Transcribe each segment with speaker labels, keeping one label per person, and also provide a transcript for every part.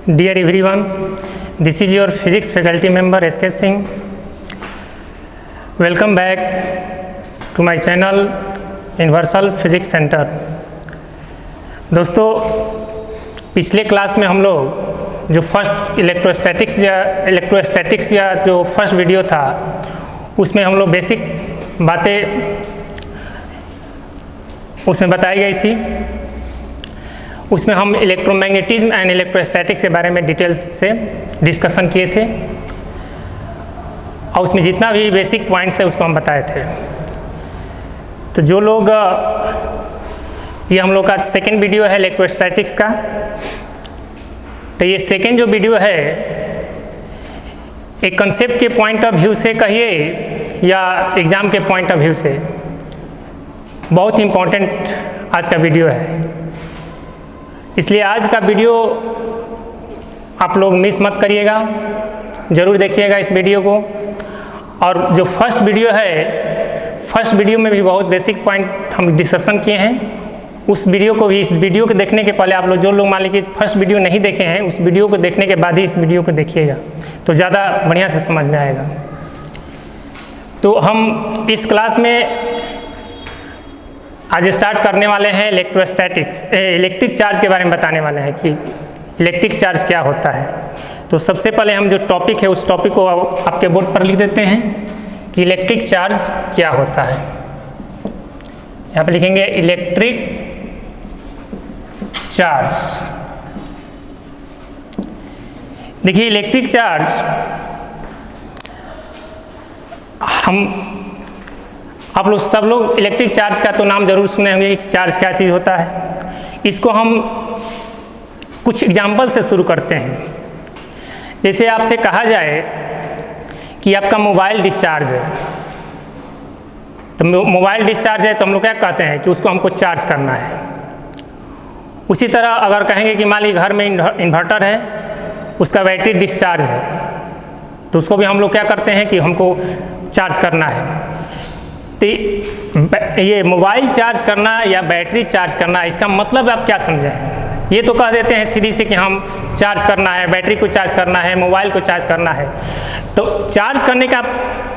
Speaker 1: Dear everyone, this is your physics faculty member SK Singh. Welcome back to my channel Universal Physics Center. दोस्तों, पिछले class में हम लोग जो first electrostatics या जो फर्स्ट वीडियो था उसमें हम लोग बेसिक बातें उसमें बताई गई थी। उसमें हम इलेक्ट्रोमैग्नेटिज्म एंड इलेक्ट्रोस्टैटिक्स के बारे में डिटेल्स से डिस्कशन किए थे और उसमें जितना भी बेसिक पॉइंट्स है उसको हम बताए थे। तो जो लोग ये हम लोग का सेकेंड वीडियो है इलेक्ट्रोस्टैटिक्स का, तो ये सेकेंड जो वीडियो है एक कंसेप्ट के पॉइंट ऑफ व्यू से कहिए या एग्ज़ाम के पॉइंट ऑफ व्यू से बहुत ही इम्पोर्टेंट आज का वीडियो है। इसलिए आज का वीडियो आप लोग मिस मत करिएगा, ज़रूर देखिएगा इस वीडियो को। और जो फर्स्ट वीडियो है, फर्स्ट वीडियो में भी बहुत बेसिक पॉइंट हम डिस्कशन किए हैं। उस वीडियो को भी, इस वीडियो को देखने के पहले आप लोग जो लोग मान लीजिए फर्स्ट वीडियो नहीं देखे हैं, उस वीडियो को देखने के बाद ही इस वीडियो को देखिएगा तो ज़्यादा बढ़िया से समझ में आएगा। तो हम इस क्लास में आज स्टार्ट करने वाले हैं इलेक्ट्रोस्टैटिक्स, इलेक्ट्रिक चार्ज के बारे में बताने वाले हैं कि इलेक्ट्रिक चार्ज क्या होता है। तो सबसे पहले हम जो टॉपिक है उस टॉपिक को आपके बोर्ड पर लिख देते हैं कि इलेक्ट्रिक चार्ज क्या होता है। यहाँ पे लिखेंगे इलेक्ट्रिक चार्ज। देखिए इलेक्ट्रिक चार्ज आप लोग सब लोग इलेक्ट्रिक चार्ज का तो नाम जरूर सुने होंगे कि चार्ज क्या चीज़ होता है। इसको हम कुछ एग्जाम्पल से शुरू करते हैं। जैसे आपसे कहा जाए कि आपका मोबाइल डिस्चार्ज है, तो मोबाइल डिस्चार्ज है तो हम लोग क्या कहते हैं कि उसको हमको चार्ज करना है। उसी तरह अगर कहेंगे कि मान लीजिए घर में इन्वर्टर है, उसका बैटरी डिस्चार्ज है, तो उसको भी हम लोग क्या करते हैं कि हमको चार्ज करना है। तो ये मोबाइल चार्ज करना या बैटरी चार्ज करना, इसका मतलब आप क्या समझें? ये तो कह देते हैं सीधी से कि हम चार्ज करना है, बैटरी को चार्ज करना है, मोबाइल को चार्ज करना है। तो चार्ज करने का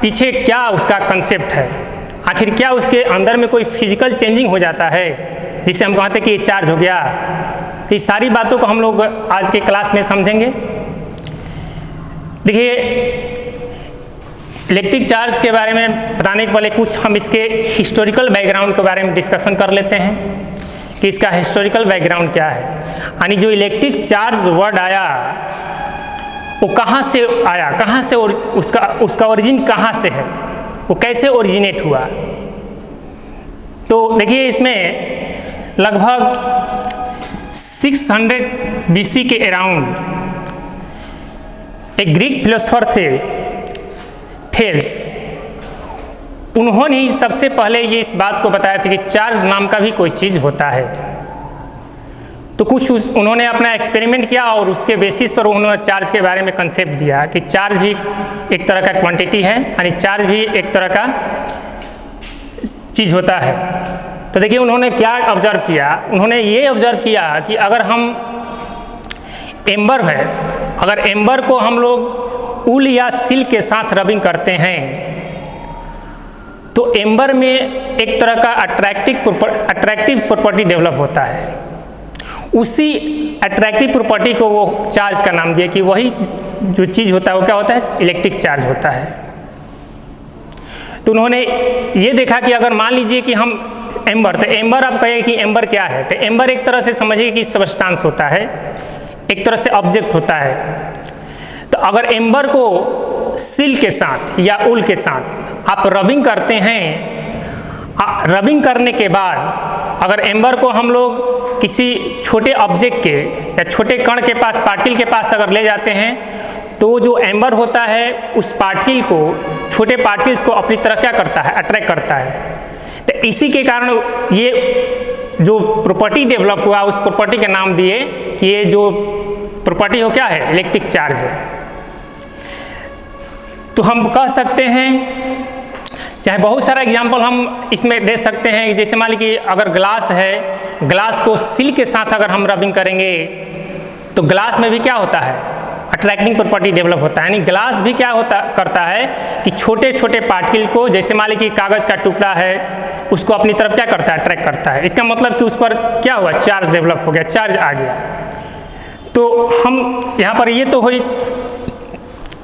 Speaker 1: पीछे क्या उसका कंसेप्ट है? आखिर क्या उसके अंदर में कोई फिजिकल चेंजिंग हो जाता है जिससे हम कहते हैं कि ये चार्ज हो गया? तो इस सारी बातों को हम लोग आज के क्लास में समझेंगे। देखिए इलेक्ट्रिक चार्ज के बारे में बताने के पहले कुछ हम इसके हिस्टोरिकल बैकग्राउंड के बारे में डिस्कशन कर लेते हैं कि इसका हिस्टोरिकल बैकग्राउंड क्या है। यानी जो इलेक्ट्रिक चार्ज वर्ड आया वो कहाँ से आया, कहाँ से उसका ओरिजिन कहाँ से है, वो कैसे ओरिजिनेट हुआ। तो देखिए इसमें लगभग 600 BC के अराउंड एक ग्रीक फिलोसोफर थे थेल्स। उन्होंने ही सबसे पहले ये इस बात को बताया था कि चार्ज नाम का भी कोई चीज़ होता है। तो कुछ उन्होंने अपना एक्सपेरिमेंट किया और उसके बेसिस पर उन्होंने चार्ज के बारे में कंसेप्ट दिया कि चार्ज भी एक तरह का क्वांटिटी है, यानी चार्ज भी एक तरह का चीज़ होता है। तो देखिए उन्होंने क्या ऑब्जर्व किया, उन्होंने ये ऑब्जर्व किया कि अगर हम एम्बर है, अगर एम्बर को हम लोग ऊल या सिल्क के साथ रबिंग करते हैं तो एम्बर में एक तरह का अट्रैक्टिव प्रॉपर्टी डेवलप होता है। उसी अट्रैक्टिव प्रॉपर्टी को वो चार्ज का नाम दिया कि वही जो चीज़ होता है वो क्या होता है, इलेक्ट्रिक चार्ज होता है। तो उन्होंने ये देखा कि अगर मान लीजिए कि हम एम्बर, तो एम्बर आप कहिए कि एम्बर क्या है, तो एम्बर एक तरह से समझिए कि सबस्टांस होता है, एक तरह से ऑब्जेक्ट होता है। तो अगर एम्बर को सिल्क के साथ या ऊल के साथ आप रबिंग करते हैं, रबिंग करने के बाद अगर एम्बर को हम लोग किसी छोटे ऑब्जेक्ट के या छोटे कण के पास, पार्टिकल के पास अगर ले जाते हैं तो जो एम्बर होता है उस पार्टिकल को, छोटे पार्टिकल्स को अपनी तरफ क्या करता है, अट्रैक्ट करता है। तो इसी के कारण ये जो प्रॉपर्टी डेवलप हुआ उस प्रॉपर्टी का नाम दिए कि ये जो प्रॉपर्टी हो क्या है, इलेक्ट्रिक चार्ज है। तो हम कह सकते हैं, चाहे बहुत सारा एग्जाम्पल हम इसमें दे सकते हैं। जैसे मान लीजिए अगर ग्लास है, ग्लास को सिल्क के साथ अगर हम रबिंग करेंगे तो ग्लास में भी क्या होता है, अट्रैक्टिंग प्रॉपर्टी डेवलप होता है। यानी ग्लास भी क्या करता है कि छोटे छोटे पार्टिकल को, जैसे मान लीजिए कि कागज़ का टुकड़ा है, उसको अपनी तरफ क्या करता है, अट्रैक्ट करता है। इसका मतलब कि उस पर क्या हुआ, चार्ज डेवलप हो गया, चार्ज आ गया। तो हम यहाँ पर ये तो हुई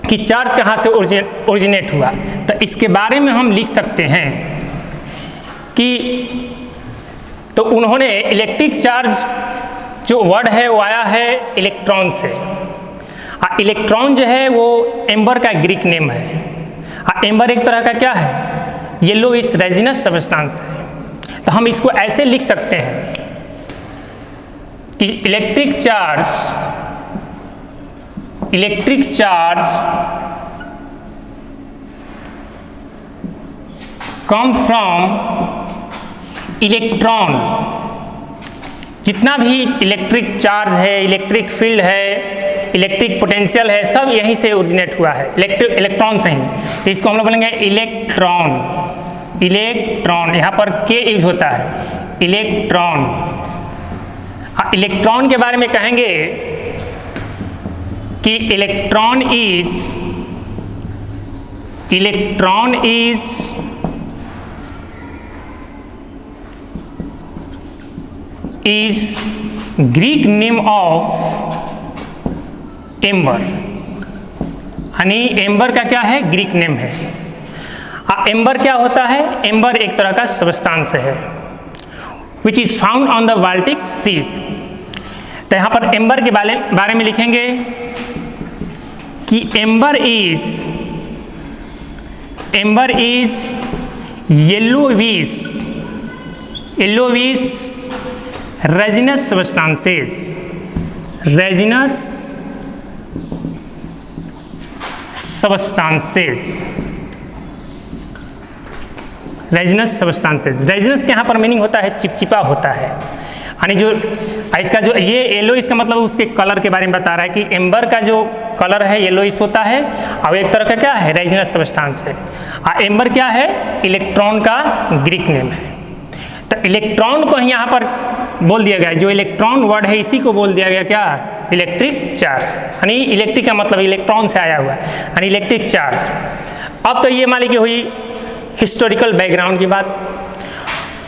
Speaker 1: कि चार्ज कहाँ से ओरिजिनेट हुआ, तो इसके बारे में हम लिख सकते हैं कि तो उन्होंने इलेक्ट्रिक चार्ज जो वर्ड है वो आया है इलेक्ट्रॉन से। इलेक्ट्रॉन जो है वो एम्बर का ग्रीक नेम है। एम्बर एक तरह का क्या है, येलोइश रेजिनस सब्सटेंस है। तो हम इसको ऐसे लिख सकते हैं कि electric charge come from electron. जितना भी इलेक्ट्रिक चार्ज है, इलेक्ट्रिक फील्ड है, इलेक्ट्रिक पोटेंशियल है, सब यहीं से ओरिजिनेट हुआ है, इलेक्ट्रॉन से ही। तो इसको हम लोग बोलेंगे इलेक्ट्रॉन, यहाँ पर के यूज होता है, इलेक्ट्रॉन। इलेक्ट्रॉन के बारे में कहेंगे कि electron is Greek name of amber. यानी एम्बर का क्या है, ग्रीक नेम है। एम्बर क्या होता है, एम्बर एक तरह का सब्सटेंस है which is found on the Baltic Sea. तो यहाँ पर एम्बर के बारे में लिखेंगे कि amber is yellowish resinous substances, resinous के यहाँ पर मीनिंग होता है चिपचिपा होता है। यानी जो इसका जो ये येलो, इसका मतलब उसके कलर के बारे में बता रहा है कि एम्बर का जो कलर है येलोइश होता है, और एक तरह का क्या है, रेजिनस सब्सटेंस है। एम्बर क्या है, इलेक्ट्रॉन का ग्रीक नेम है। तो इलेक्ट्रॉन को यहाँ पर बोल दिया गया, जो इलेक्ट्रॉन वर्ड है इसी को बोल दिया गया क्या, इलेक्ट्रिक चार्ज। यानी इलेक्ट्रिक का मतलब इलेक्ट्रॉन से आया हुआ है, यानी इलेक्ट्रिक चार्ज। अब तो ये मान लीजिए हुई हिस्टोरिकल बैकग्राउंड की बात।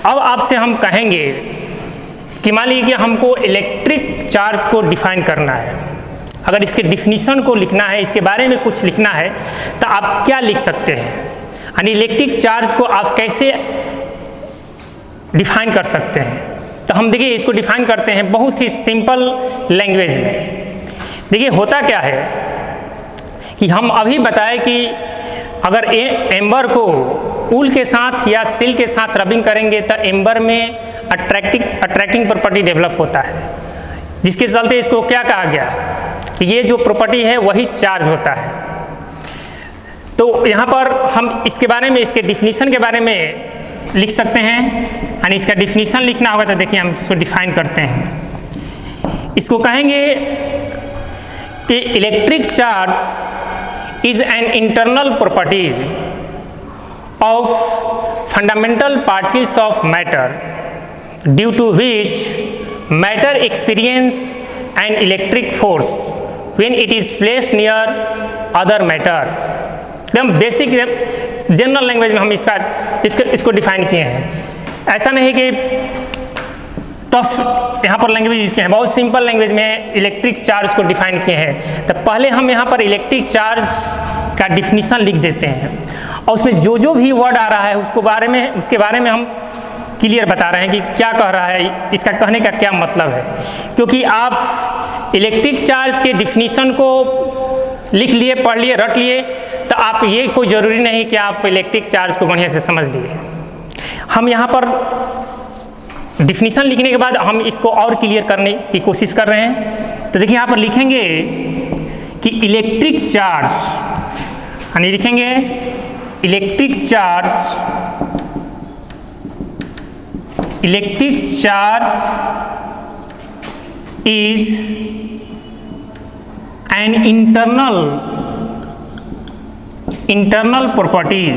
Speaker 1: अब आपसे हम कहेंगे कि मान लीजिए कि हमको इलेक्ट्रिक चार्ज को डिफाइन करना है। अगर इसके डिफिनीशन को लिखना है, इसके बारे में कुछ लिखना है, तो आप क्या लिख सकते हैं, यानी इलेक्ट्रिक चार्ज को आप कैसे डिफाइन कर सकते हैं। तो हम देखिए इसको डिफाइन करते हैं बहुत ही सिंपल लैंग्वेज में। देखिए होता क्या है कि हम अभी बताए कि अगर एम्बर को ऊल के साथ या सिल्क के साथ रबिंग करेंगे तो एम्बर में अट्रैक्टिंग प्रॉपर्टी डेवलप होता है, जिसके चलते इसको क्या कहा गया कि ये जो प्रॉपर्टी है वही चार्ज होता है। तो यहाँ पर हम इसके बारे में, इसके डिफिनीशन के बारे में लिख सकते हैं। यानी इसका डिफिनीशन लिखना होगा तो देखिए हम इसको डिफाइन करते हैं। इसको कहेंगे कि electric charge is an internal property of fundamental particles of matter due to which matter experience an electric force when it is placed near other matter. एकदम बेसिक जनरल लैंग्वेज में हम इसको डिफाइन किए हैं। ऐसा नहीं कि टफ यहाँ पर लैंग्वेज इसके हैं, बहुत सिंपल लैंग्वेज में इलेक्ट्रिक चार्ज को डिफाइन किए हैं। तो पहले हम यहाँ पर इलेक्ट्रिक चार्ज का डिफिनीशन लिख देते हैं और उसमें जो भी वर्ड आ रहा है उसके बारे में हम क्लियर बता रहे हैं कि क्या कह रहा है, इसका कहने का क्या मतलब है। क्योंकि आप इलेक्ट्रिक चार्ज के डिफिनीशन को लिख लिए, पढ़ लिए, रट लिए, तो आप ये कोई ज़रूरी नहीं कि आप इलेक्ट्रिक चार्ज को बढ़िया से समझ लिए। हम यहाँ पर डिफिनीशन लिखने के बाद हम इसको और क्लियर करने की कोशिश कर रहे हैं। तो देखिए यहाँ पर लिखेंगे कि इलेक्ट्रिक चार्ज, यानी लिखेंगे electric charge is an internal property.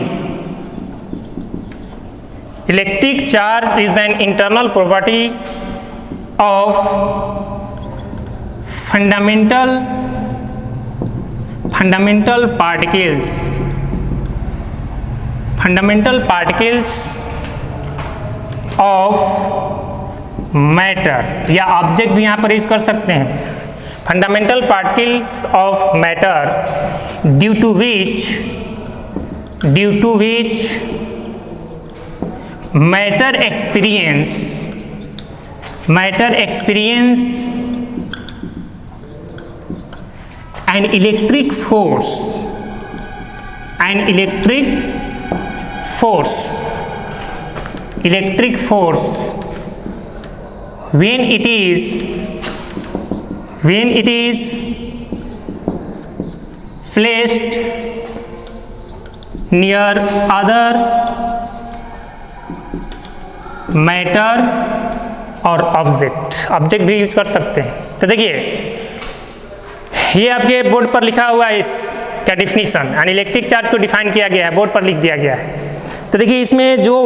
Speaker 1: Electric charge is an internal property of fundamental particles of matter, या ऑब्जेक्ट भी यहाँ पर यूज कर सकते हैं। फंडामेंटल particles of matter due to which matter एक्सपीरियंस an electric force when it is placed near other matter और ऑब्जेक्ट भी यूज कर सकते हैं। तो देखिए ये आपके बोर्ड पर लिखा हुआ है, इसका डिफिनीशन एंड इलेक्ट्रिक चार्ज को डिफाइन किया गया है, बोर्ड पर लिख दिया गया है। तो देखिए इसमें जो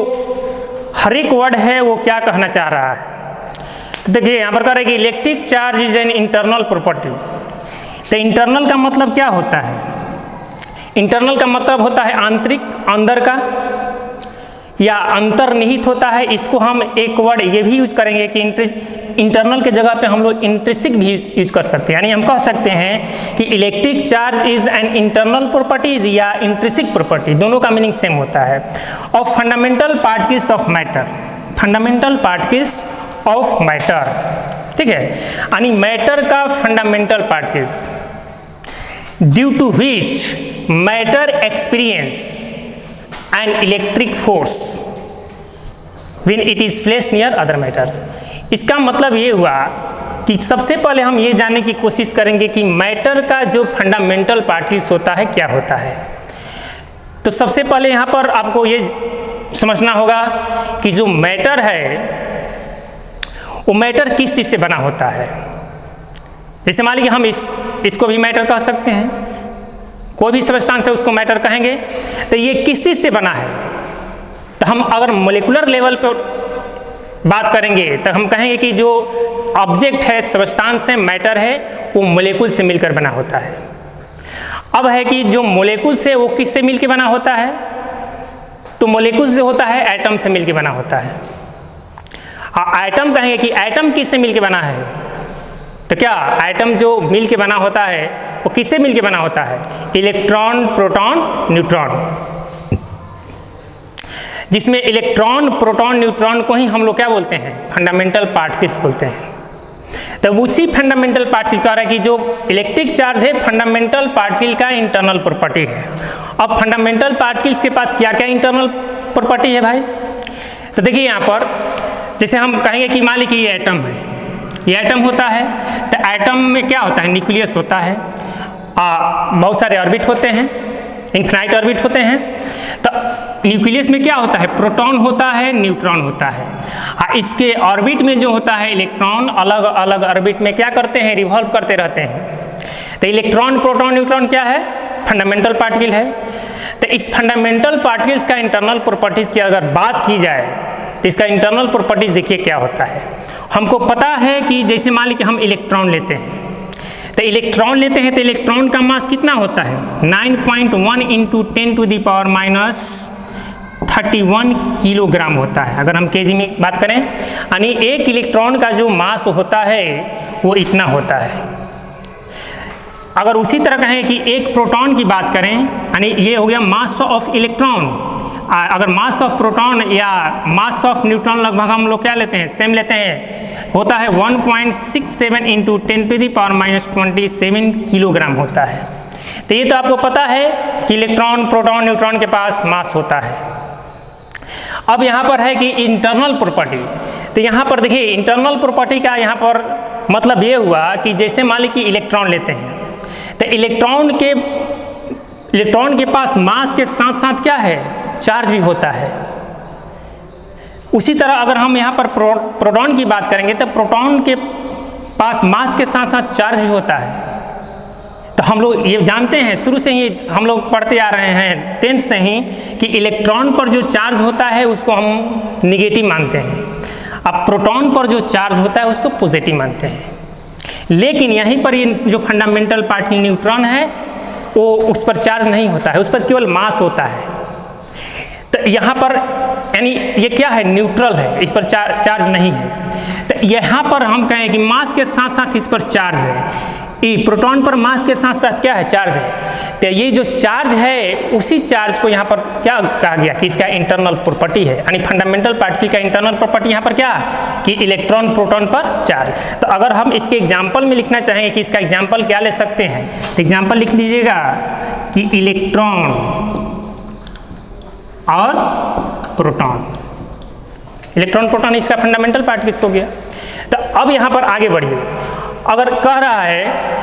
Speaker 1: हर एक वर्ड है वो क्या कहना चाह रहा है। तो देखिए यहाँ पर कह रहे हैं कि electric charge is an internal property. तो इंटरनल का मतलब क्या होता है? इंटरनल का मतलब होता है आंतरिक, अंदर का, या अंतर्निहित होता है। इसको हम एक वर्ड ये भी यूज करेंगे कि इंटरनल के जगह पे हम लोग इंट्रिंसिक भी यूज कर सकते हैं। यानी हम कह सकते हैं कि electric charge is an internal properties या इंट्रिंसिक प्रॉपर्टी, दोनों का मीनिंग सेम होता है। Of fundamental particles of matter, ठीक है, यानी मैटर का fundamental particles due to which matter experience and electric force when it is placed near other matter. इसका मतलब ये हुआ कि सबसे पहले हम ये जानने की कोशिश करेंगे कि मैटर का जो फंडामेंटल पार्टिकल्स होता है क्या होता है। तो सबसे पहले यहाँ पर आपको ये समझना होगा कि जो मैटर है वो मैटर किस चीज़ से बना होता है। जैसे मान लीजिए हम इसको भी मैटर कह सकते हैं, कोई भी सब्सटेंस है उसको मैटर कहेंगे। तो ये किस चीज़ से बना है? तो हम अगर मोलिकुलर लेवल पर बात करेंगे तो हम कहेंगे कि जो ऑब्जेक्ट है, सब्सटेंस है, मैटर है, वो मोलिकुल से मिलकर बना होता है। अब है कि जो मोलिकुल से वो किससे मिलकर बना होता है? तो मोलिकुल से होता है एटम से मिलकर बना होता है। एटम कहेंगे कि एटम किससे मिलकर बना है? तो क्या एटम जो मिलकर बना होता है वो किससे मिलकर बना होता है? Electron, proton, neutron. जिसमें इलेक्ट्रॉन, प्रोटॉन, न्यूट्रॉन को ही हम लोग क्या बोलते हैं? फंडामेंटल पार्टिकल्स बोलते हैं। तब उसी फंडामेंटल पार्टिकल कह रहा है कि जो इलेक्ट्रिक चार्ज है फंडामेंटल पार्टिकल का इंटरनल प्रॉपर्टी है। अब फंडामेंटल पार्टिकल्स के पास क्या क्या इंटरनल प्रॉपर्टी है भाई? तो देखिए यहाँ पर जैसे हम कहेंगे कि मान लीजिए ये एटम है, ये एटम होता है। तो एटम में क्या होता है? न्यूक्लियस होता है, बहुत सारे ऑर्बिट होते हैं, इन्फिनाइट ऑर्बिट होते हैं। तो न्यूक्लियस में क्या होता है? प्रोटॉन होता है, न्यूट्रॉन होता है। इसके ऑर्बिट में जो होता है इलेक्ट्रॉन अलग अलग ऑर्बिट में क्या करते हैं? रिवॉल्व करते रहते हैं। तो इलेक्ट्रॉन, प्रोटॉन, न्यूट्रॉन क्या है? फंडामेंटल पार्टिकल है। तो इस फंडामेंटल पार्टिकल्स का इंटरनल प्रॉपर्टीज की अगर बात की जाए तो इसका इंटरनल प्रॉपर्टीज देखिए क्या होता है। हमको पता है कि जैसे मान लीजिए हम इलेक्ट्रॉन लेते हैं, तो इलेक्ट्रॉन लेते हैं तो इलेक्ट्रॉन का मास कितना होता है? 9.1 × 10⁻31 किलोग्राम होता है। अगर हम केजी में बात करें, यानी एक इलेक्ट्रॉन का जो मास होता है वो इतना होता है। अगर उसी तरह कहें कि एक प्रोटॉन की बात करें, यानी ये हो गया मास ऑफ इलेक्ट्रॉन। अगर मास ऑफ प्रोटॉन या मास ऑफ न्यूट्रॉन लगभग हम लोग क्या लेते हैं? सेम लेते हैं, होता है 1.67 × 10⁻27 किलोग्राम होता है। तो ये तो आपको पता है कि इलेक्ट्रॉन, प्रोटॉन, न्यूट्रॉन के पास मास होता है। अब यहाँ पर है कि इंटरनल प्रॉपर्टी। तो यहाँ पर देखिए इंटरनल प्रॉपर्टी का यहाँ पर मतलब ये हुआ कि जैसे मान लीजिए कि इलेक्ट्रॉन लेते हैं, तो इलेक्ट्रॉन के पास मास के साथ साथ क्या है? चार्ज भी होता है। उसी तरह अगर हम यहाँ पर प्रोटॉन की बात करेंगे तो प्रोटॉन के पास मास के साथ साथ चार्ज भी होता है। तो हम लोग ये जानते हैं, शुरू से ही हम लोग पढ़ते आ रहे हैं 10th से ही, कि इलेक्ट्रॉन पर जो चार्ज होता है उसको हम निगेटिव मानते हैं। अब प्रोटॉन पर जो चार्ज होता है उसको पॉजिटिव मानते हैं। लेकिन यहीं पर ये जो फंडामेंटल पार्टिकल न्यूट्रॉन है वो उस पर चार्ज नहीं होता है, उस पर केवल मास होता है। तो यहाँ पर यानी ये क्या है, न्यूट्रल है, इस पर चार्ज नहीं है। तो यहाँ पर हम कहें कि मास के साथ साथ इस पर चार्ज है, प्रोटॉन पर मास के साथ साथ क्या है, चार्ज है। तो ये जो चार्ज है उसी चार्ज को यहाँ पर क्या कहा गया कि इसका इंटरनल प्रॉपर्टी है, यानी फंडामेंटल पार्टिकल का इंटरनल प्रॉपर्टी यहाँ पर क्या कि इलेक्ट्रॉन प्रोटॉन पर चार्ज। तो अगर हम इसके एग्जाम्पल में लिखना चाहेंगे कि इसका एग्जाम्पल क्या ले सकते हैं, तो एग्जाम्पल लिख लीजिएगा कि इलेक्ट्रॉन और प्रोटॉन, इलेक्ट्रॉन प्रोटॉन इसका फंडामेंटल पार्टिकल्स हो गया। तो अब यहाँ पर आगे बढ़िए, अगर कह रहा है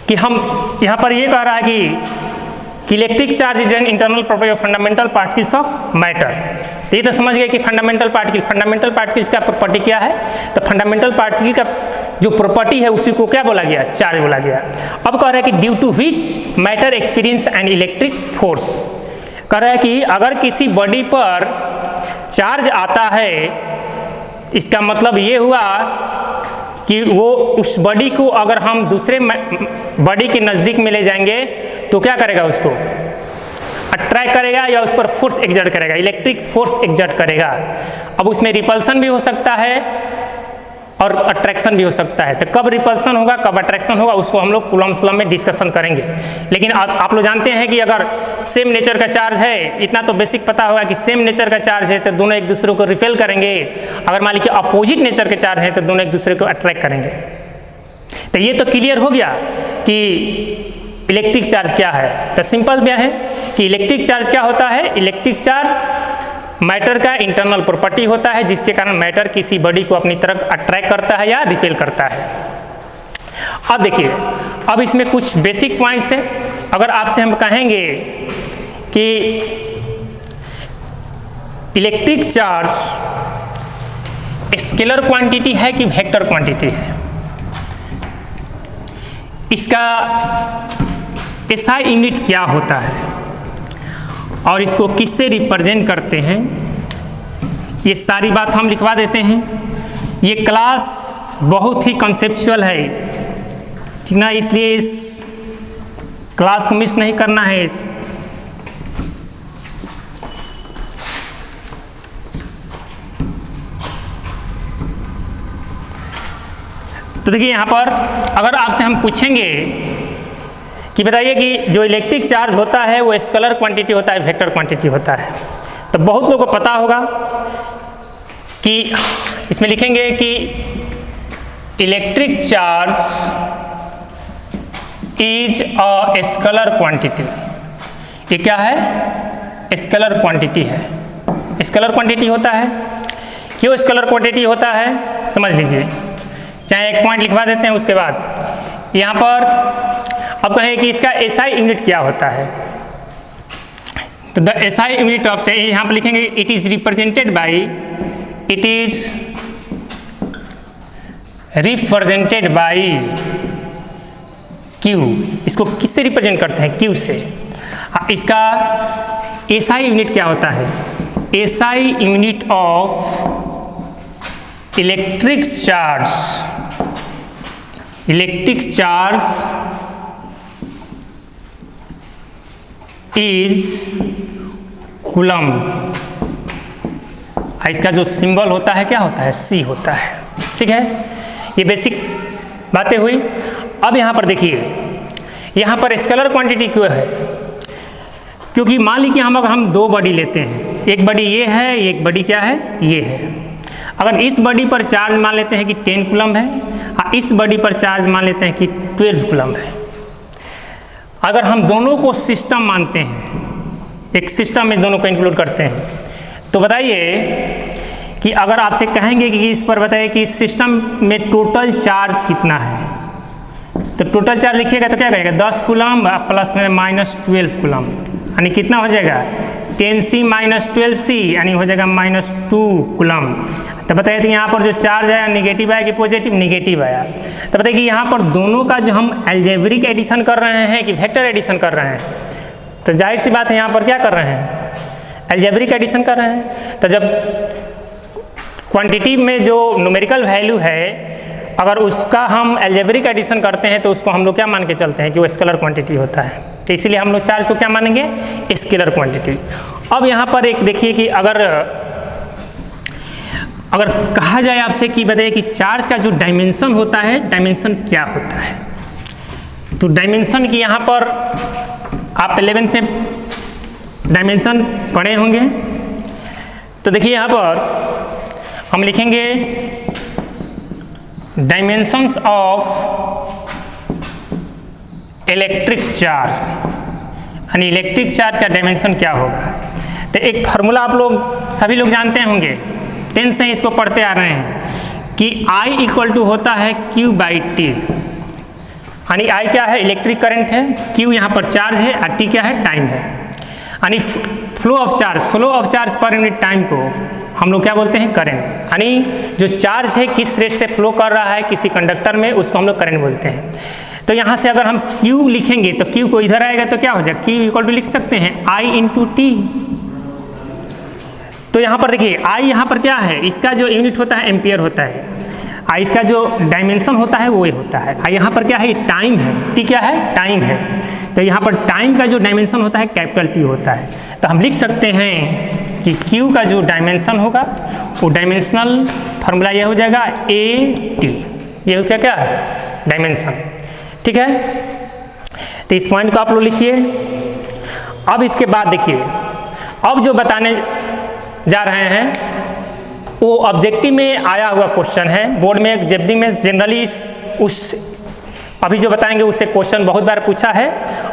Speaker 1: कि हम यहाँ पर ये कह रहा है कि electric charge is an internal property of fundamental particles of matter. तो ये तो समझ गए कि फंडामेंटल पार्टिकल्स का प्रॉपर्टी क्या है। तो फंडामेंटल पार्टिकल का जो प्रॉपर्टी है उसी को क्या बोला गया, चार्ज बोला गया। अब कह रहा है कि due to which matter experience and electric force, कह रहा है कि अगर किसी बॉडी पर चार्ज आता है, इसका मतलब ये हुआ कि वो उस बॉडी को अगर हम दूसरे बॉडी के नज़दीक में ले जाएंगे तो क्या करेगा, उसको अट्रैक्ट करेगा या उस पर फोर्स एक्सर्ट करेगा, इलेक्ट्रिक फोर्स एक्सर्ट करेगा। अब उसमें रिपल्सन भी हो सकता है और अट्रैक्शन भी हो सकता है। तो कब रिपल्सन होगा कब अट्रैक्शन होगा उसको हम लोग कूलम्ब्स लॉ में डिस्कशन करेंगे। लेकिन आप लोग जानते हैं कि अगर सेम नेचर का चार्ज है, इतना तो बेसिक पता होगा कि सेम नेचर का चार्ज है तो दोनों एक दूसरे को रिपेल करेंगे, अगर मान लीजिए अपोजिट नेचर के चार्ज है तो दोनों एक दूसरे को अट्रैक्ट करेंगे। तो ये तो क्लियर हो गया कि इलेक्ट्रिक चार्ज क्या है। तो सिंपल क्या है कि इलेक्ट्रिक चार्ज क्या होता है, इलेक्ट्रिक चार्ज मैटर का इंटरनल प्रॉपर्टी होता है जिसके कारण मैटर किसी बॉडी को अपनी तरफ अट्रैक्ट करता है या रिपेल करता है। अब देखिए, अब इसमें कुछ बेसिक पॉइंट्स हैं। अगर आपसे हम कहेंगे कि इलेक्ट्रिक चार्ज स्केलर क्वांटिटी है कि वेक्टर क्वांटिटी है, इसका SI यूनिट क्या होता है और इसको किससे रिप्रेजेंट करते हैं, ये सारी बात हम लिखवा देते हैं। ये क्लास बहुत ही कॉन्सेप्चुअल है, ठीक ना, इसलिए इस क्लास को मिस नहीं करना है। तो देखिए यहाँ पर अगर आपसे हम पूछेंगे कि बताइए कि जो इलेक्ट्रिक चार्ज होता है वो स्केलर क्वांटिटी होता है वेक्टर क्वांटिटी होता है, तो बहुत लोगों को पता होगा कि इसमें लिखेंगे कि electric charge is a scalar quantity. ये क्या है, स्केलर क्वांटिटी है। स्केलर क्वांटिटी होता है, क्यों स्केलर क्वांटिटी होता है समझ लीजिए। चाहे एक पॉइंट लिखवा देते हैं, उसके बाद यहाँ पर अब कहें कि इसका SI यूनिट क्या होता है। तो द SI यूनिट ऑफ, यहाँ पर लिखेंगे it is represented by, it is represented by Q। इसको किससे रिप्रेजेंट करते हैं, Q से। इसका SI यूनिट क्या होता है, SI unit of electric charge is coulomb. इसका जो सिंबल होता है क्या होता है, C होता है, ठीक है। ये बेसिक बातें हुई। अब यहाँ पर देखिए, यहाँ पर स्केलर क्वांटिटी क्यों है, क्योंकि मान लीजिए हम दो बॉडी लेते हैं, एक बॉडी ये है, एक बॉडी क्या है, ये है। अगर इस बॉडी पर चार्ज मान लेते हैं कि 10 कूलम्ब है और इस बॉडी पर चार्ज मान लेते हैं कि 12 कूलम्ब है। अगर हम दोनों को सिस्टम मानते हैं, एक सिस्टम में दोनों को इंक्लूड करते हैं, तो बताइए कि अगर आपसे कहेंगे कि इस पर बताइए कि इस सिस्टम में टोटल चार्ज कितना है, तो टोटल चार्ज लिखिएगा तो क्या कहेगा 10 कूलम्ब प्लस में -12 कूलम्ब, यानी कितना हो जाएगा 10C - 12C, यानी हो जाएगा -2 कूलम्ब। तो बताइए तो यहाँ पर जो चार्ज है निगेटिव आया कि पॉजिटिव, निगेटिव आया। तो बताइए कि यहाँ पर दोनों का जो हम अलजेब्रिक एडिशन कर रहे हैं कि वेक्टर एडिशन कर रहे हैं, तो जाहिर सी बात है यहाँ पर क्या कर रहे हैं, अलजेब्रिक एडिशन कर रहे हैं। तो जब क्वांटिटी में जो न्यूमेरिकल वैल्यू है अगर उसका हम अलजेब्रिक एडिशन करते हैं तो उसको हम लोग क्या मान के चलते हैं कि वो स्केलर क्वांटिटी होता है। तो इसीलिए हम लोग चार्ज को क्या मानेंगे, स्केलर क्वांटिटी। अब यहाँ पर एक देखिए कि अगर कहा जाए आपसे कि बताइए कि चार्ज का जो डायमेंशन होता है, डायमेंशन क्या होता है। तो डायमेंशन की यहाँ पर आप 11th में डायमेंशन पढ़े होंगे। तो देखिए यहाँ पर हम लिखेंगे डायमेंशंस ऑफ इलेक्ट्रिक चार्ज, यानी इलेक्ट्रिक चार्ज का डायमेंशन क्या होगा। तो एक फार्मूला आप लोग सभी लोग जानते होंगे, 10 से इसको पढ़ते आ रहे हैं कि I इक्वल टू होता है Q/T, यानी I क्या है, इलेक्ट्रिक करंट है, Q यहाँ पर चार्ज है और T क्या है, टाइम है। यानी flow of charge per unit time को हम लोग क्या बोलते हैं, करंट। यानी जो चार्ज है किस रेट से फ्लो कर रहा है किसी कंडक्टर में, उसको हम लोग करंट बोलते हैं। तो यहाँ से अगर हम Q लिखेंगे तो Q को इधर आएगा तो क्या हो जाएगा, Q इक्वल टू लिख सकते हैं I इंटू T। तो यहाँ पर देखिए I यहाँ पर क्या है, इसका जो यूनिट होता है एम्पियर होता है, I इसका जो डायमेंशन होता है वो ये होता है। I यहाँ पर क्या है, टाइम है, T क्या है, टाइम है। तो यहाँ पर टाइम का जो डायमेंशन होता है कैपिटल T होता है। तो हम लिख सकते हैं कि Q का जो डायमेंशन होगा वो डायमेंशनल फार्मूला ये हो जाएगा AT, ये क्या क्या है, डायमेंशन। ठीक है, तो इस पॉइंट को आप लोग लिखिए। अब इसके बाद देखिए, अब जो बताने जा रहे हैं वो ऑब्जेक्टिव में आया हुआ क्वेश्चन है। बोर्ड में जेबडी में जनरली अभी जो बताएंगे उससे क्वेश्चन बहुत बार पूछा है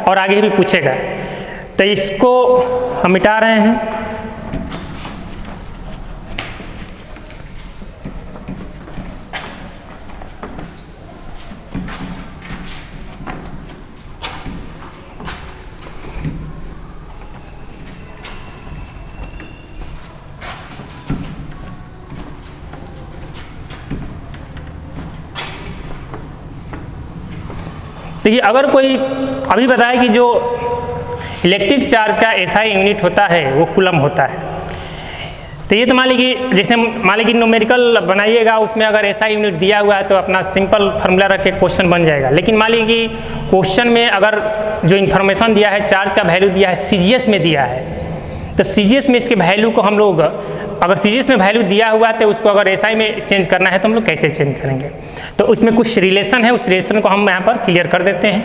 Speaker 1: और आगे भी पूछेगा। तो इसको हम मिटा रहे हैं। देखिए अगर कोई अभी बताए कि जो इलेक्ट्रिक चार्ज का SI यूनिट होता है वो कूलम होता है, तो ये तो मान लीजिए जैसे मान लीजिए न्यूमेरिकल बनाइएगा, उसमें अगर SI यूनिट दिया हुआ है तो अपना सिंपल फार्मूला रख के क्वेश्चन बन जाएगा। लेकिन मान लीजिए कि क्वेश्चन में अगर जो इन्फॉर्मेशन दिया है, चार्ज का वैल्यू दिया है, CGS में दिया है, तो CGS में इसके वैल्यू को हम लोग, अगर CGS में वैल्यू दिया हुआ है तो उसको अगर SI में चेंज करना है तो हम लोग कैसे चेंज करेंगे। तो उसमें कुछ रिलेशन है, उस रिलेशन को हम यहाँ पर क्लियर कर देते हैं।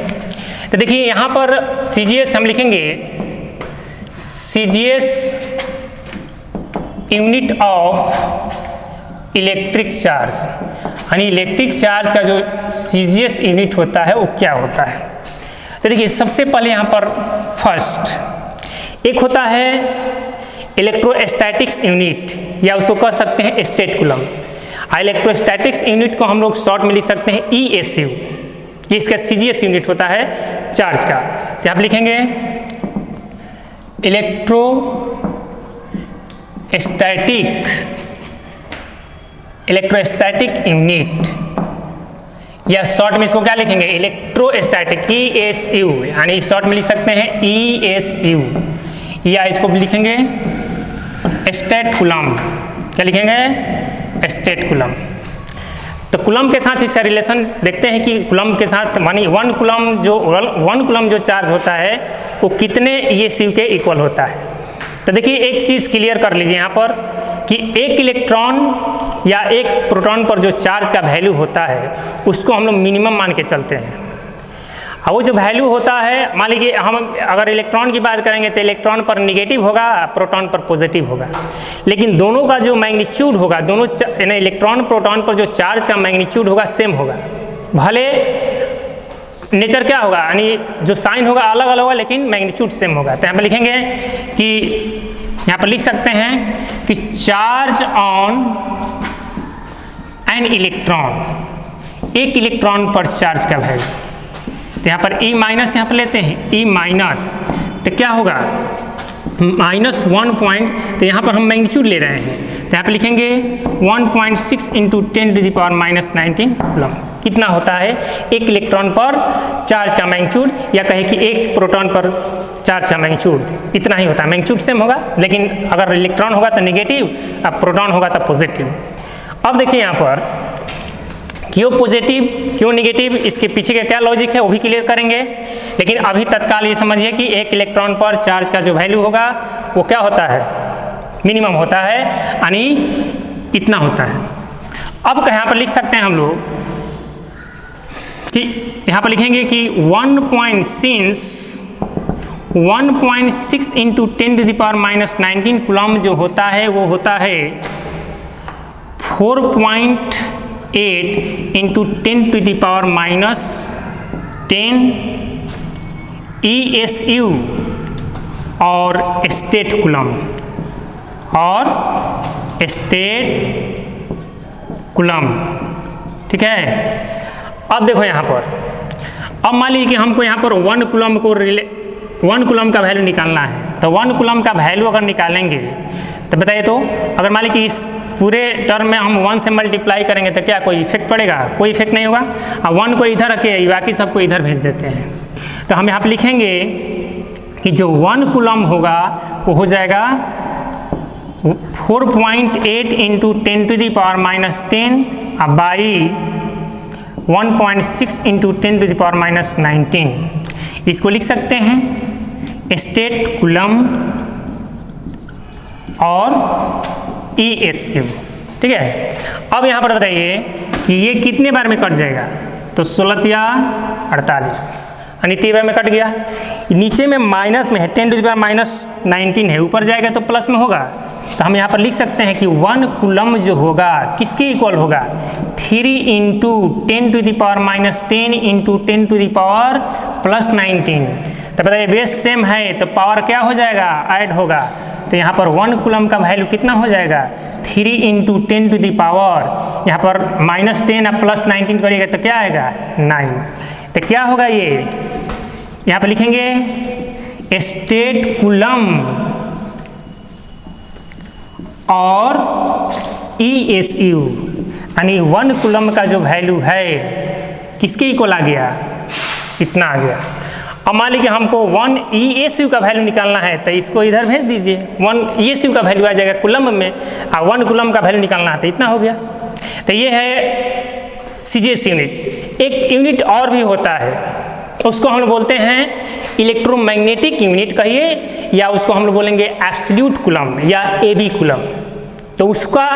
Speaker 1: तो देखिए यहाँ पर CGS हम लिखेंगे CGS unit of electric charge, यानी इलेक्ट्रिक चार्ज का जो CGS यूनिट होता है वो क्या होता है। तो देखिए सबसे पहले यहाँ पर फर्स्ट एक होता है इलेक्ट्रोस्टैटिक्स यूनिट, या उसको कह सकते हैं स्टेट कूलम। इलेक्ट्रोस्टैटिक्स यूनिट को हम लोग शॉर्ट में लिख सकते हैं ESU, ये इसका CGS यूनिट होता है चार्ज का। तो आप लिखेंगे इलेक्ट्रोस्टैटिक यूनिट, या शॉर्ट में इसको क्या लिखेंगे, इलेक्ट्रोस्टैटिक ESU, यानी शॉर्ट में लिख सकते हैं ESU, या इसको लिखेंगे स्टेट कूलम। क्या लिखेंगे, स्टेट कूलम। तो कूलम के साथ इसका रिलेशन देखते हैं कि कूलम के साथ मानी 1 कूलम जो चार्ज होता है वो कितने ESU के इक्वल होता है। तो देखिए एक चीज़ क्लियर कर लीजिए यहाँ पर कि एक इलेक्ट्रॉन या एक प्रोटॉन पर जो चार्ज का वैल्यू होता है उसको हम लोग मिनिमम मान के चलते हैं। और वो जो वैल्यू होता है, मान लीजिए हम अगर इलेक्ट्रॉन की बात करेंगे तो इलेक्ट्रॉन पर निगेटिव होगा, प्रोटॉन पर पॉजिटिव होगा। लेकिन दोनों का जो मैग्नीट्यूड होगा, दोनों इलेक्ट्रॉन प्रोटॉन पर जो चार्ज का मैग्नीट्यूड होगा सेम होगा, भले नेचर क्या होगा, यानी जो साइन होगा अलग अलग होगा लेकिन मैग्नीट्यूड सेम होगा। तो यहाँ पर लिखेंगे कि यहाँ पर लिख सकते हैं कि चार्ज ऑन एन इलेक्ट्रॉन, एक इलेक्ट्रॉन पर चार्ज का वैल्यू। तो यहाँ पर E माइनस यहाँ पर लेते हैं, E माइनस, तो क्या होगा -1 पॉइंट, तो यहाँ पर हम मैग्नीट्यूड ले रहे हैं तो यहाँ पर लिखेंगे 1.6 इंटू 10⁻⁻19 कूलम। कितना होता है एक इलेक्ट्रॉन पर चार्ज का मैग्नीट्यूड, या कहे कि एक प्रोटॉन पर चार्ज का मैग्नीट्यूड इतना ही होता है। मैग्नीट्यूड सेम होगा लेकिन अगर इलेक्ट्रॉन होगा तो नेगेटिव, अब प्रोटॉन होगा तो पॉजिटिव। अब देखिए यहाँ पर क्यों पॉजिटिव क्यों नेगेटिव, इसके पीछे का क्या लॉजिक है वो भी क्लियर करेंगे। लेकिन अभी तत्काल ये समझिए कि एक इलेक्ट्रॉन पर चार्ज का जो वैल्यू होगा वो क्या होता है, मिनिमम होता है, यानी इतना होता है। अब यहाँ पर लिख सकते हैं हम लोग कि यहाँ पर लिखेंगे कि 1.6 इंटू 10⁻⁻19 कूलम जो होता है वो होता है 4.8 इंटू 10⁻⁻10 ESU और स्टेट कूलम ठीक है। अब देखो यहाँ पर, अब मान लीजिए कि हमको यहाँ पर 1 कूलम का वैल्यू निकालना है, तो 1 कूलम का वैल्यू अगर निकालेंगे तो बताइए, तो अगर मान लीजिए कि इस पूरे टर्म में हम 1 से मल्टीप्लाई करेंगे तो क्या कोई इफेक्ट पड़ेगा? कोई इफेक्ट नहीं होगा। अब 1 को इधर रखे बाकी सबको इधर भेज देते हैं, तो हम यहाँ पर लिखेंगे कि जो 1 कूलम होगा वो हो जाएगा 4.8 इंटू 10⁻⁻10 बाई 1.6 इंटू 10⁻⁻19। इसको लिख सकते हैं स्टेट कूलम और ESU, ठीक है। अब यहाँ पर बताइए कि ये कितने बार में कट जाएगा, तो 16 या 48, यानी 3 बार में कट गया। नीचे में माइनस में है, 10⁻⁻19 है, ऊपर जाएगा तो प्लस में होगा। तो हम यहाँ पर लिख सकते हैं कि 1 कूलम जो होगा किसके इक्वल होगा, 3 इंटू 10⁻⁻10 इंटू 10⁻+19। तो बताइए बेस सेम है तो पावर क्या हो जाएगा, ऐड होगा। तो यहाँ पर 1 कूलम का वैल्यू कितना हो जाएगा, 3 इंटू 10⁻, यहाँ पर -10 और +19 करिएगा तो क्या आएगा 9। तो क्या होगा ये, यहाँ पर लिखेंगे स्टेट कूलम और ESU, यानी 1 कूलम का जो वैल्यू है किसके इक्वल आ गया, इतना आ गया। अब मान लीजिए हमको 1 ESU का वैल्यू निकालना है तो इसको इधर भेज दीजिए, 1 ESU का वैल्यू आ जाएगा कूलम में, और 1 कूलम का वैल्यू निकालना है तो इतना हो गया। तो ये है CGS यूनिट। एक यूनिट और भी होता है, उसको हम बोलते हैं इलेक्ट्रोमैग्नेटिक यूनिट कहिए, या उसको हम लोग बोलेंगे एब्सोल्यूट कूलम या AB कूलम। तो उसका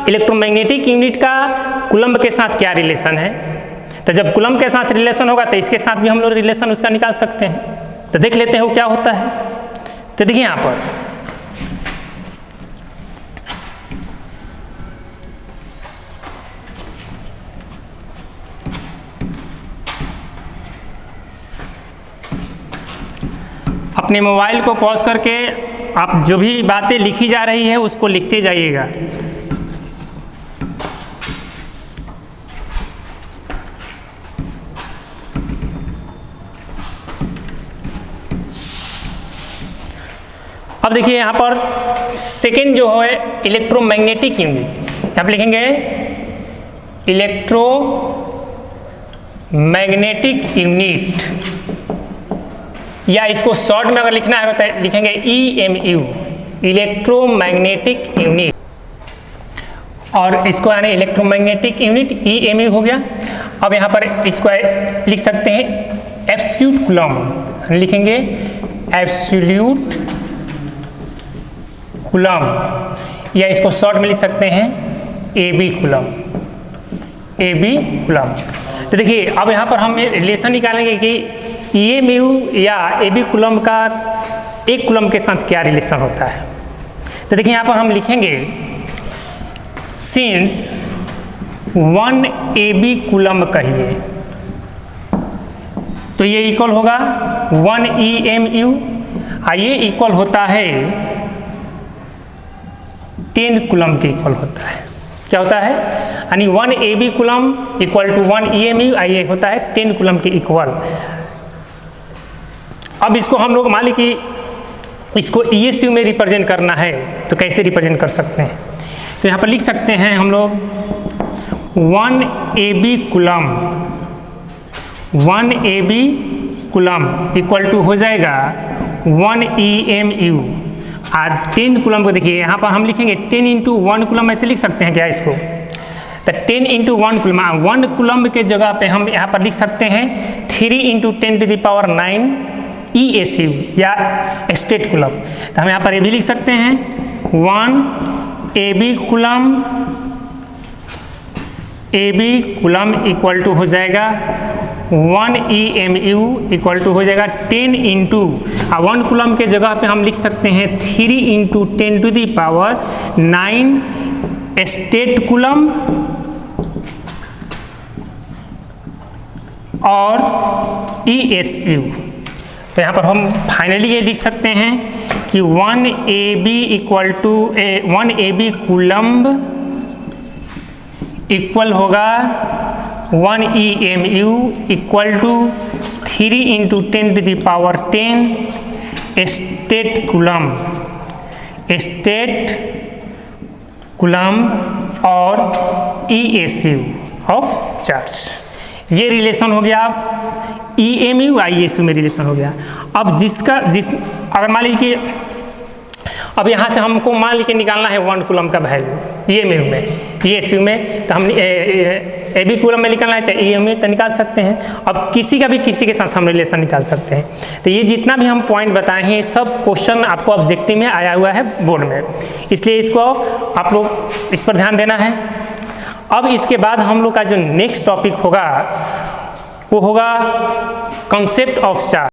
Speaker 1: इलेक्ट्रोमैग्नेटिक यूनिट का कूलम के साथ क्या रिलेशन है, तो जब कूलम के साथ रिलेशन होगा तो इसके साथ भी हम लोग रिलेशन उसका निकाल सकते हैं। तो देख लेते हैं वो क्या होता है। तो देखिए यहाँ पर अपने मोबाइल को पॉज करके आप जो भी बातें लिखी जा रही है उसको लिखते जाइएगा। अब देखिए यहाँ पर सेकेंड जो है इलेक्ट्रोमैग्नेटिक यूनिट, यहाँ पर लिखेंगे इलेक्ट्रोमैग्नेटिक यूनिट, या इसको शॉर्ट में अगर लिखना है तो लिखेंगे EMU, इलेक्ट्रोमैग्नेटिक यूनिट, और इसको यानी इलेक्ट्रोमैग्नेटिक यूनिट EMU हो गया। अब यहाँ पर इसको लिख सकते हैं एब्सोल्यूट कूलम, लिखेंगे एब्सोल्यूट कूलम, या इसको शॉर्ट में लिख सकते हैं AB कूलम, AB कूलम। तो देखिए अब यहाँ पर हम रिलेशन निकालेंगे कि EMU या AB कूलम का एक कूलम के साथ क्या रिलेशन होता है। तो देखिए यहाँ पर हम लिखेंगे सिंस 1 AB कूलम कहिए तो ये इक्वल होगा 1 EMU, और ये इक्वल होता है 10 कूलम के इक्वल होता है। क्या होता है, यानी 1 AB coulomb equal to 1 EMU, और ये होता है 10 कूलम के इक्वल। अब इसको हम लोग मान ली कि इसको ESU में रिप्रेजेंट करना है तो कैसे रिप्रेजेंट कर सकते हैं, तो यहाँ पर लिख सकते हैं हम लोग 1 AB coulomb, 1 AB coulomb equal to हो जाएगा 1 EMU, और 10 कूलम को देखिए यहाँ पर हम लिखेंगे 10 इंटू 1 कूलम, ऐसे लिख सकते हैं क्या इसको। तो तो 10 इंटू 1 कूलम, 1 कूलम के जगह पे हम यहाँ पर लिख सकते हैं 3 इंटू 10⁹ ESU या स्टेट कूलम। तो हम यहाँ पर ये भी लिख सकते हैं 1 AB कूलम इक्वल टू हो जाएगा 1 EMU इक्वल टू हो जाएगा 10 इंटू 1 कूलम के जगह पे हम लिख सकते हैं 3 इंटू 10⁹ स्टेट कूलम और ESU। तो यहाँ पर हम फाइनली ये लिख सकते हैं कि 1 AB कूलम इक्वल होगा 1 EMU equal to 3 into 10⁻10 statcoulomb और ESU ऑफ चार्ज। ये रिलेशन हो गया EMU ISU में रिलेशन हो गया। अब अगर मान लीजिए अब यहाँ से हमको मान लीजिए निकालना है 1 कूलम का वैल्यू ESU में, तो हम AB कूलम में निकालना है चाहे EMU में, तो निकाल सकते हैं। अब किसी के साथ हम रिलेशन निकाल सकते हैं। तो ये जितना भी हम पॉइंट बताए हैं सब क्वेश्चन आपको ऑब्जेक्टिव में आया हुआ है बोर्ड में, इसलिए इसको आप लोग इस पर ध्यान देना है। अब इसके बाद हम लोग का जो नेक्स्ट टॉपिक होगा वो होगा कॉन्सेप्ट ऑफ चार्ज।